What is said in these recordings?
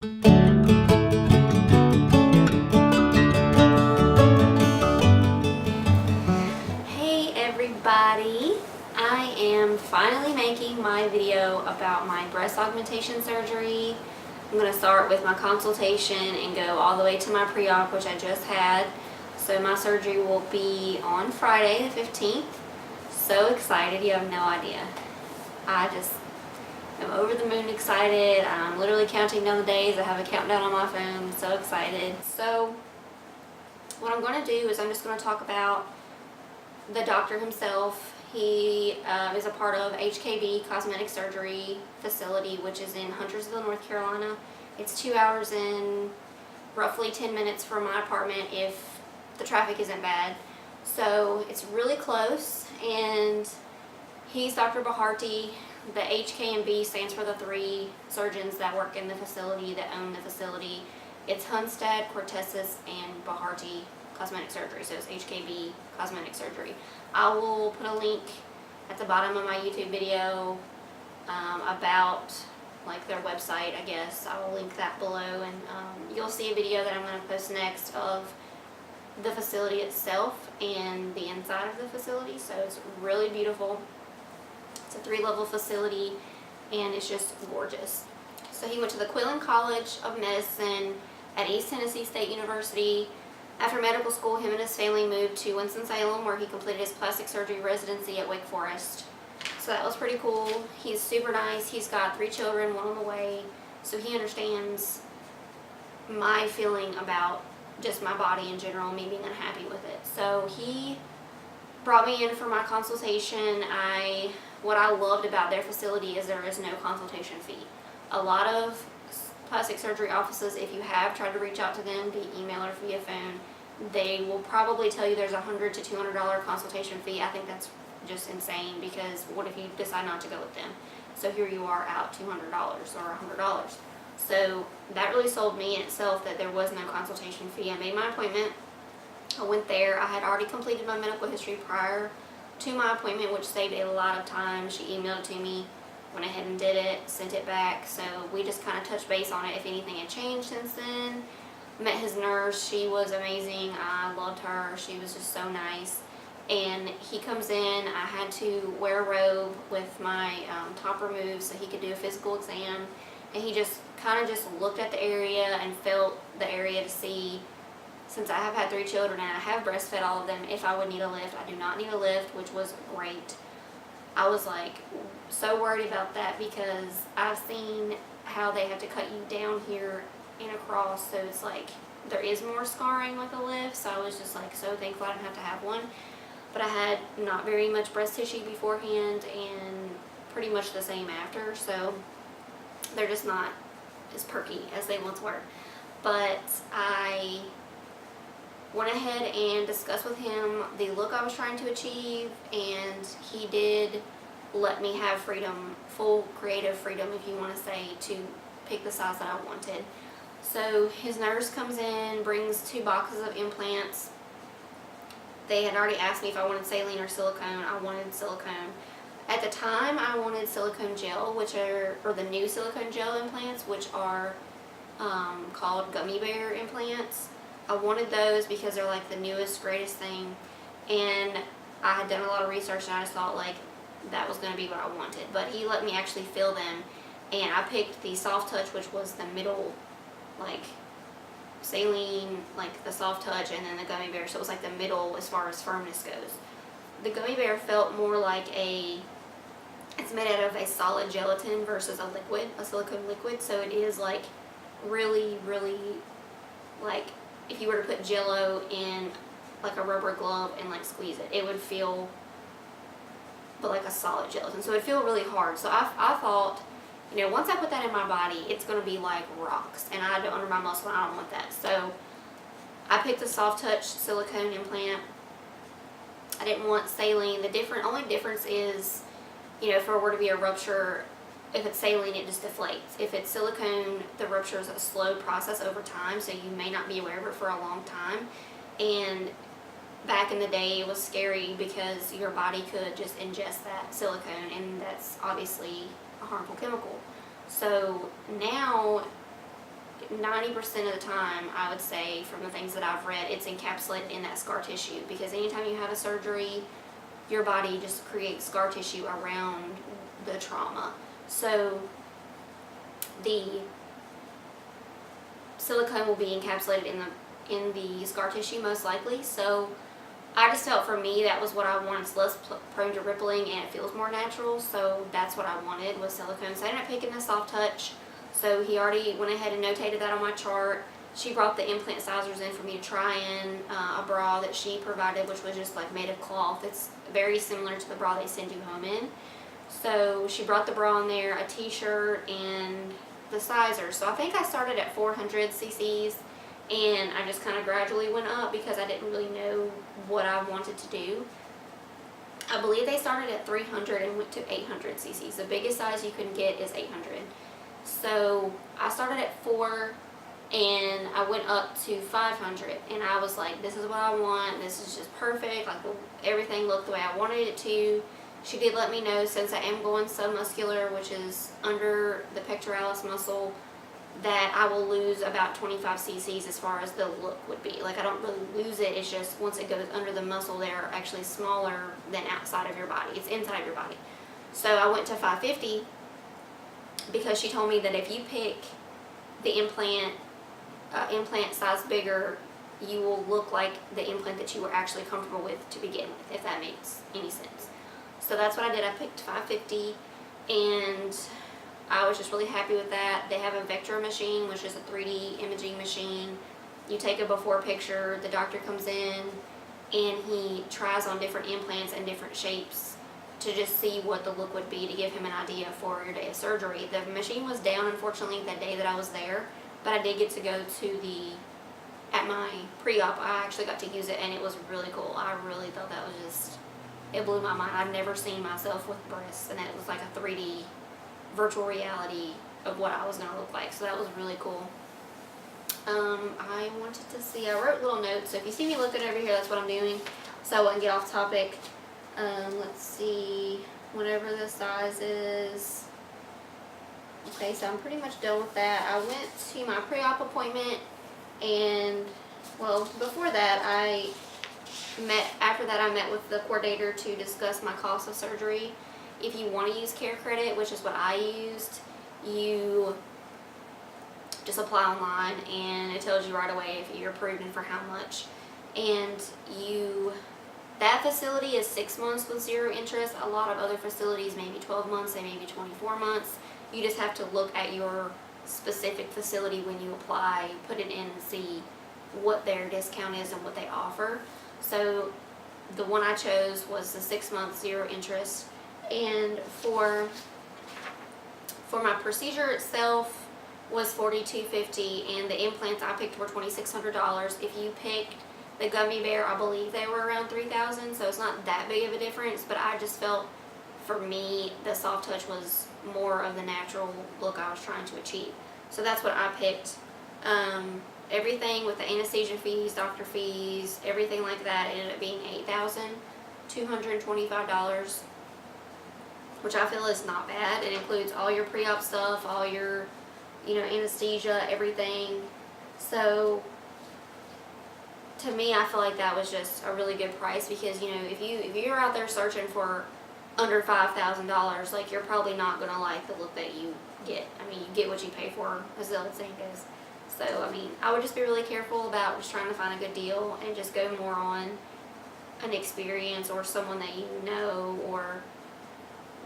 Hey everybody, I am finally making my video about my breast augmentation surgery. I'm going to start with my consultation and go all the way to my pre-op, which I just had. So my surgery will be on Friday the 15th. So excited, you have no idea. I just am over the moon excited. I'm literally counting down the days. I have a countdown on my phone. I'm so excited. So what I'm going to do is I'm just going to talk about the doctor himself. He is a part of HKB Cosmetic Surgery Facility, which is in Huntersville, North Carolina. It's 2 hours and roughly 10 minutes from my apartment if the traffic isn't bad. So it's really close, and he's Dr. Baharti. The HK&B stands for the 3 surgeons that work in the facility, that own the facility. It's Hunstad, Cortesas, and Baharti Cosmetic Surgery, so it's HKB Cosmetic Surgery. I will put a link at the bottom of my YouTube video about like their website, I guess. I will link that below, and you'll see a video that I'm going to post next of the facility itself and the inside of the facility. So it's really beautiful. It's a 3-level facility, and it's just gorgeous. So he went to the Quillen College of Medicine at East Tennessee State University. After medical school, him and his family moved to Winston-Salem, where he completed his plastic surgery residency at Wake Forest. So that was pretty cool. He's super nice. He's got 3 children, 1 on the way. So he understands my feeling about just my body in general, me being unhappy with it. So he brought me in for my consultation. What I loved about their facility is there is no consultation fee. A lot of plastic surgery offices, if you have tried to reach out to them via email or via phone, they will probably tell you there's a $100 to $200 consultation fee. I think that's just insane, because what if you decide not to go with them? So here you are out $200 or $100. So that really sold me in itself that there was no consultation fee. I made my appointment. I went there. I had already completed my medical history prior to my appointment, which saved a lot of time. She emailed it to me, went ahead and did it, sent it back. So we just kind of touched base on it, if anything had changed since then. Met his nurse. She was amazing. I loved her. She was just so nice. And he comes in. I had to wear a robe with my top removed so he could do a physical exam. And he just kind of just looked at the area and felt the area to see, since I have had 3 children and I have breastfed all of them, if I would need a lift. I do not need a lift, which was great. I was like so worried about that, because I've seen how they have to cut you down here and across, so it's like there is more scarring with a lift. So I was just like so thankful I didn't have to have one. But I had not very much breast tissue beforehand and pretty much the same after, so they're just not as perky as they once were. But I went ahead and discussed with him the look I was trying to achieve, and he did let me have freedom, full creative freedom, if you want to say, to pick the size that I wanted. So his nurse comes in, brings 2 boxes of implants. They had already asked me if I wanted saline or silicone. I wanted silicone. At the time, I wanted silicone gel, or the new silicone gel implants, which are called gummy bear implants. I wanted those because they're like the newest, greatest thing. And I had done a lot of research, and I just thought like that was going to be what I wanted. But he let me actually feel them, and I picked the Soft Touch, which was the middle, like saline, like the Soft Touch, and then the gummy bear. So it was like the middle as far as firmness goes. The gummy bear felt more like it's made out of a solid gelatin versus a liquid, a silicone liquid. So it is like really, really, like if you were to put Jell-O in like a rubber glove and like squeeze it, it would feel but like a solid gelatin. So it would feel really hard. So I thought, you know, once I put that in my body, it's going to be like rocks, and I don't under my muscle, and I don't want that. So I picked the Soft Touch silicone implant. I didn't want saline. The only difference is, you know, if there were to be a rupture, if it's saline, it just deflates. If it's silicone, the rupture is a slow process over time, so you may not be aware of it for a long time. And back in the day, it was scary because your body could just ingest that silicone, and that's obviously a harmful chemical. So now, 90% of the time, I would say, from the things that I've read, it's encapsulated in that scar tissue, because anytime you have a surgery, your body just creates scar tissue around the trauma. So the silicone will be encapsulated in the scar tissue most likely. So I just felt, for me, that was what I wanted. It's less prone to rippling and it feels more natural, so that's what I wanted, was silicone. So I ended up picking the Soft Touch. So he already went ahead and notated that on my chart. She brought the implant sizers in for me to try in, a bra that she provided, which was just like made of cloth. It's very similar to the bra they send you home in. So she brought the bra in there, a t-shirt, and the sizers. So I think I started at 400 cc's, and I just kind of gradually went up because I didn't really know what I wanted to do. I believe they started at 300 and went to 800 cc's. The biggest size you can get is 800. So I started at 4 and I went up to 500, and I was like, this is what I want. This is just perfect. Like, everything looked the way I wanted it to. She did let me know, since I am going submuscular, which is under the pectoralis muscle, that I will lose about 25 cc's as far as the look would be. Like, I don't really lose it. It's just once it goes under the muscle, they're actually smaller than outside of your body. It's inside of your body. So I went to 550 because she told me that if you pick the implant size bigger, you will look like the implant that you were actually comfortable with to begin with, if that makes any sense. So that's what I did. I picked 550, and I was just really happy with that. They have a Vectra machine, which is a 3D imaging machine. You take a before picture, the doctor comes in, and he tries on different implants and different shapes to just see what the look would be, to give him an idea for your day of surgery. The machine was down, unfortunately, that day that I was there, but I did get to go to at my pre-op, I actually got to use it, and it was really cool. I really thought that was just, it blew my mind. I've never seen myself with breasts, and it was like a 3D virtual reality of what I was going to look like, so that was really cool. I wanted to see, I wrote little notes, so if you see me looking over here, that's what I'm doing, so I wouldn't get off topic. Let's see, whatever the size is. Okay, so I'm pretty much done with that. I went to my pre-op appointment, and, well, before that, after that I met with the coordinator to discuss my cost of surgery. If you want to use Care Credit, which is what I used, you just apply online, and it tells you right away if you're approved and for how much. And that facility is 6 months with 0 interest. A lot of other facilities maybe 12 months, they may be 24 months. You just have to look at your specific facility when you apply, put it in and see what their discount is and what they offer. So the one I chose was the 6 months 0 interest. And for my procedure itself was $4,250, and the implants I picked were $2,600. If you picked the gummy bear, I believe they were around $3,000, so it's not that big of a difference, but I just felt, for me, the Soft Touch was more of the natural look I was trying to achieve. So that's what I picked. Everything with the anesthesia fees, doctor fees, everything like that ended up being $8,225, which I feel is not bad. It includes all your pre-op stuff, all your, anesthesia, everything. So to me, I feel like that was just a really good price, because, if you're out there searching for under $5,000, like, you're probably not going to like the look that you get. I mean, you get what you pay for, as the old saying goes. So, I mean, I would just be really careful about just trying to find a good deal and just go more on an experience or someone that you know, or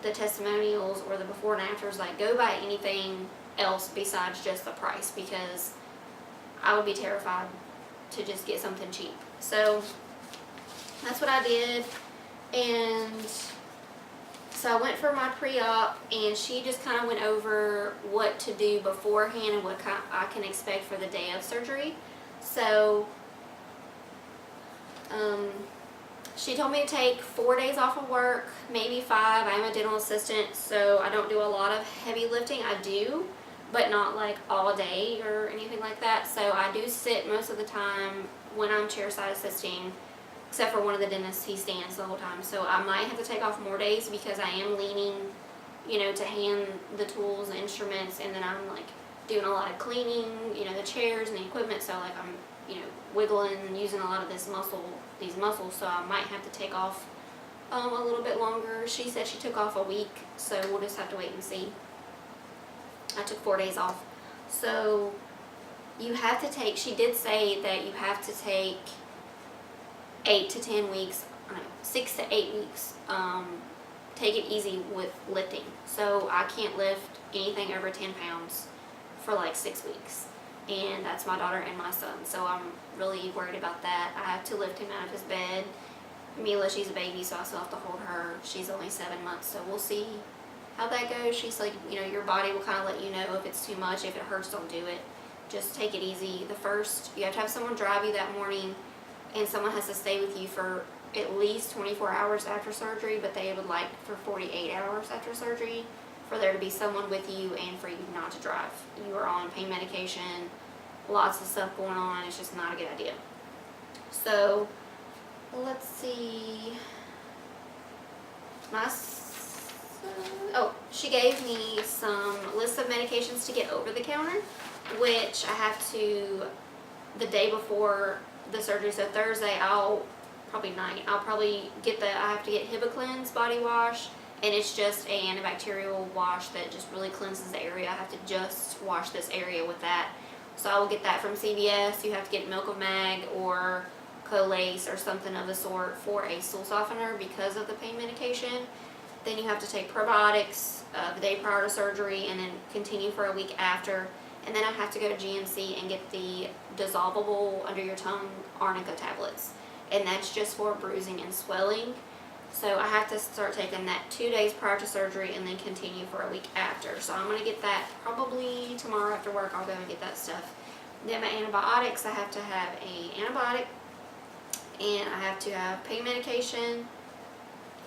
the testimonials or the before and afters. Like, go by anything else besides just the price, because I would be terrified to just get something cheap. So that's what I did. And so I went for my pre-op, and she just kind of went over what to do beforehand and what I can expect for the day of surgery. So she told me to take 4 days off of work, maybe 5. I'm a dental assistant, so I don't do a lot of heavy lifting. I do, but not like all day or anything like that. So I do sit most of the time when I'm chairside assisting, except for one of the dentists, he stands the whole time. So I might have to take off more days because I am leaning, to hand the tools, the instruments, and then I'm like doing a lot of cleaning, the chairs and the equipment, so like I'm, wiggling, using a lot of these muscles, so I might have to take off a little bit longer. She said she took off a week, so we'll just have to wait and see. I took 4 days off. So you have to take, she did say that you have to take 8 to 10 weeks, 6 to 8 weeks, take it easy with lifting. So I can't lift anything over 10 pounds for like 6 weeks. And that's my daughter and my son. So I'm really worried about that. I have to lift him out of his bed. Mila, she's a baby, so I still have to hold her. She's only 7 months, so we'll see how that goes. She's like, your body will kind of let you know if it's too much. If it hurts, don't do it. Just take it easy. You have to have someone drive you that morning, and someone has to stay with you for at least 24 hours after surgery, but they would like for 48 hours after surgery for there to be someone with you and for you not to drive. You are on pain medication, lots of stuff going on. It's just not a good idea. So let's see. She gave me some list of medications to get over the counter, which I have to, the day before the surgery, so Thursday, I'll probably get I have to get Hibiclens body wash, and it's just a antibacterial wash that just really cleanses the area. I have to just wash this area with that. So I will get that from CVS. You have to get Milk of Mag or Colace or something of the sort for a stool softener because of the pain medication. Then you have to take probiotics the day prior to surgery and then continue for a week after. And then I have to go to GNC and get the dissolvable under your tongue arnica tablets. And that's just for bruising and swelling. So I have to start taking that 2 days prior to surgery and then continue for a week after. So I'm going to get that probably tomorrow after work. I'll go and get that stuff. Then my antibiotics, I have to have an antibiotic, and I have to have pain medication,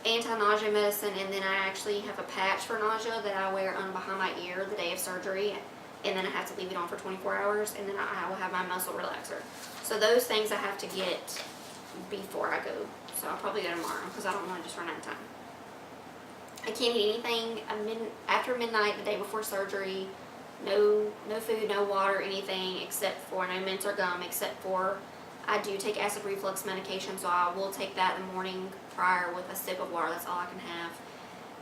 anti-nausea medicine, and then I actually have a patch for nausea that I wear on behind my ear the day of surgery, and then I have to leave it on for 24 hours, and then I will have my muscle relaxer. So those things I have to get before I go. So I'll probably go tomorrow because I don't want to just run out of time. I can't eat anything after midnight the day before surgery. No food, no water, anything except for no mints or gum, except for I do take acid reflux medication, so I will take that in the morning prior with a sip of water. That's all I can have.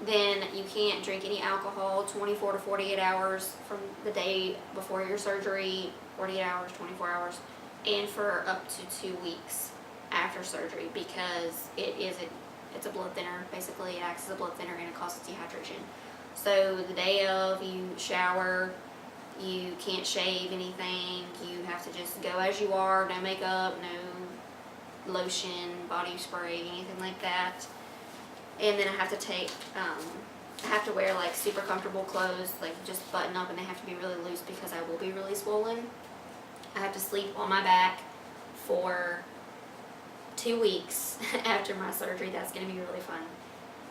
Then you can't drink any alcohol 24 to 48 hours from the day before your surgery, 48 hours, 24 hours, and for up to 2 weeks after surgery, because it's a blood thinner. Basically, it acts as a blood thinner and it causes dehydration. So the day of, you shower, you can't shave anything, you have to just go as you are, no makeup, no lotion, body spray, anything like that. And then I have to take, I have to wear like super comfortable clothes, like just button up, and they have to be really loose because I will be really swollen. I have to sleep on my back for 2 weeks after my surgery. That's going to be really fun.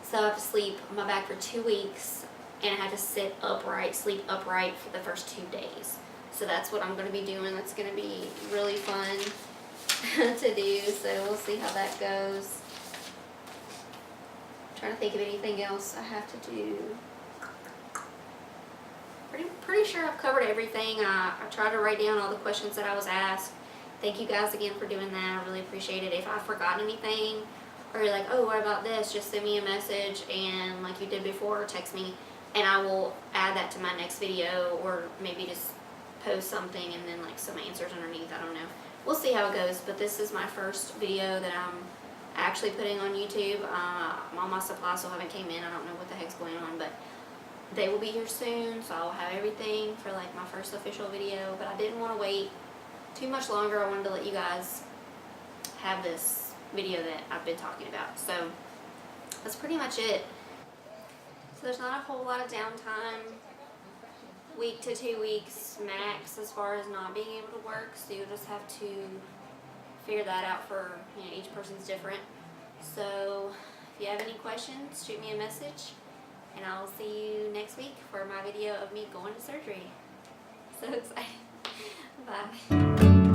So I have to sleep on my back for 2 weeks, and I have to sit upright, sleep upright for the first 2 days. So that's what I'm going to be doing. That's going to be really fun to do. So we'll see how that goes. I'm trying to think of anything else I have to do. Pretty sure I've covered everything. I tried to write down all the questions that I was asked. Thank you guys again for doing that. I really appreciate it. If I forgot anything, or you're like, oh, what about this? Just send me a message, and like you did before, text me, and I will add that to my next video, or maybe just post something and then like some answers underneath. I don't know. We'll see how it goes, but this is my first video that I'm actually putting on YouTube. All my supplies still haven't came in. I don't know what the heck's going on, but they will be here soon, so I'll have everything for like my first official video. But I didn't want to wait too much longer. I wanted to let you guys have this video that I've been talking about. So that's pretty much it. So there's not a whole lot of downtime, week to 2 weeks max, as far as not being able to work. So you'll just have to figure that out for, each person's different. So if you have any questions, shoot me a message, and I'll see you next week for my video of me going to surgery. So excited. Bye.